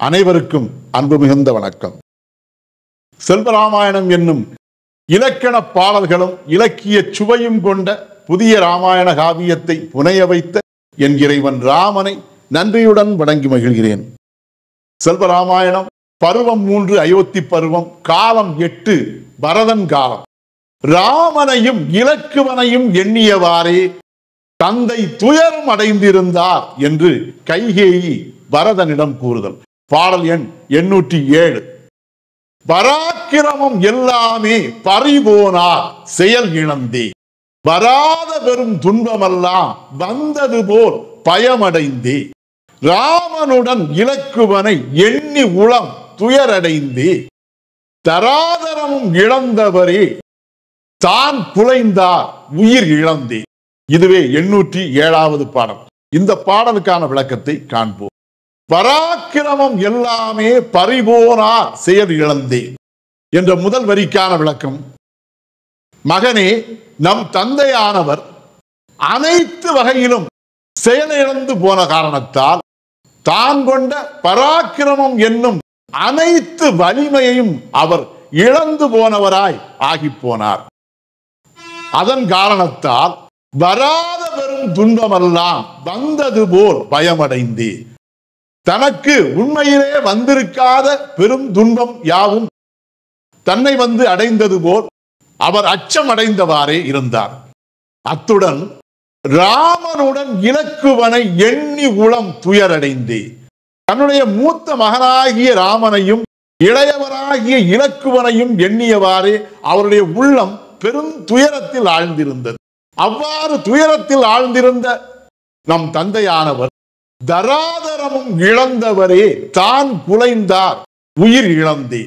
அனைவருக்கும் அன்பு மிகுந்த வணக்கம். செல்வராமாயணம் என்னும் இலக்கண பாடல்களும் இலக்கிய சுவையும் கொண்ட புதிய ராமாயண காவியத்தை புனைய வைத்த என் இறைவன் ராமனை நன்றியுடன் வணங்கி மகிழ்கிறேன். செல்வராமாயணம் பருவம் 3 அயோத்தி பருவம், காலம் 8 பரதன் காலம். ராமனையும் இலக்குவனையும் எண்ணியவாறே தந்தை துயரம் அடைந்திருந்தார் என்று கைகேயி பரதனிடம் கூறுதல். பாடல் எண் 807. பராக்கிரமம் எல்லாமே பறிபோனார் செயல் இழந்தே, வராத பெரும் துன்பமெல்லாம் வந்தது போல் பயமடைந்தே, ராமனுடன் இலக்குவனை எண்ணி உளம் துயரடைந்தே, தராதரமும் இழந்தவரே தான் குலைந்தார் உயிர் இழந்தே. இதுவே 807வது பாடல். இந்த பாடலுக்கான விளக்கத்தை காண்போம். பராக்கிரமம் எல்லாமே பறிபோனார் செயல் இழந்தே என்ற முதல் வரிக்கான விளக்கம், மகனே, நம் தந்தையானவர் அனைத்து வகையிலும் செயலிழந்து போன காரணத்தால் தான் கொண்ட பராக்கிரமம் என்னும் அனைத்து வலிமையையும் அவர் இழந்து போனவராய் ஆகி போனார். அதன் காரணத்தால் வராத பெரும் துன்பமெல்லாம் வந்தது போல் பயமடைந்தே, தனக்கு உண்மையிலே வந்திருக்காத பெரும் துன்பம் யாவும் தன்னை வந்து அடைந்தது போல் அவர் அச்சம் அடைந்தவாறே இருந்தார். அத்துடன் ராமனுடன் இலக்குவனை எண்ணி உளம் துயரடைந்தே, தன்னுடைய மூத்த மகனாகிய ராமனையும் இளையவராகிய இலக்குவனையும் எண்ணியவாறே அவருடைய உள்ளம் பெரும் துயரத்தில் ஆழ்ந்திருந்தது. அவ்வாறு துயரத்தில் ஆழ்ந்திருந்த நம் தந்தையானவர் தராதரமும் இழந்தவரே தான் குலைந்தார் உயிர் இழந்தே.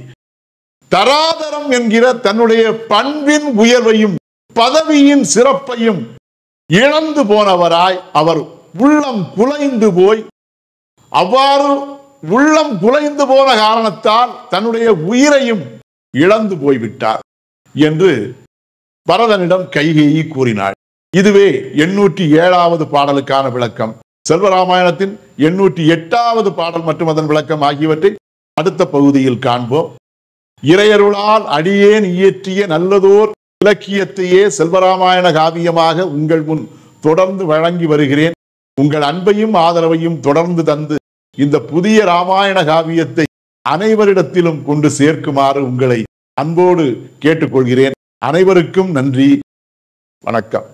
தராதரம் என்கிற தன்னுடைய பண்பின் உயர்வையும் பதவியின் சிறப்பையும் இழந்து போனவராய் அவர் உள்ளம் குலைந்து போய், அவ்வாறு உள்ளம் குலைந்து போன காரணத்தால் தன்னுடைய உயிரையும் இழந்து போய்விட்டார் என்று பரதனிடம் கைகேயி கூறினாள். இதுவே 807வது பாடலுக்கான விளக்கம். செல்வராமாயணத்தின் 808வது பாடல் மற்றும் அதன் விளக்கம் ஆகியவற்றை அடுத்த பகுதியில் காண்போம். இறையருளால் அடியேன் இயற்றிய நல்லதோர் இலக்கியத்தையே செல்வராமாயண காவியமாக உங்கள் முன் தொடர்ந்து வழங்கி வருகிறேன். உங்கள் அன்பையும் ஆதரவையும் தொடர்ந்து தந்து இந்த புதிய ராமாயண காவியத்தை அனைவரிடத்திலும் கொண்டு சேர்க்குமாறு உங்களை அன்போடு கேட்டுக்கொள்கிறேன். அனைவருக்கும் நன்றி, வணக்கம்.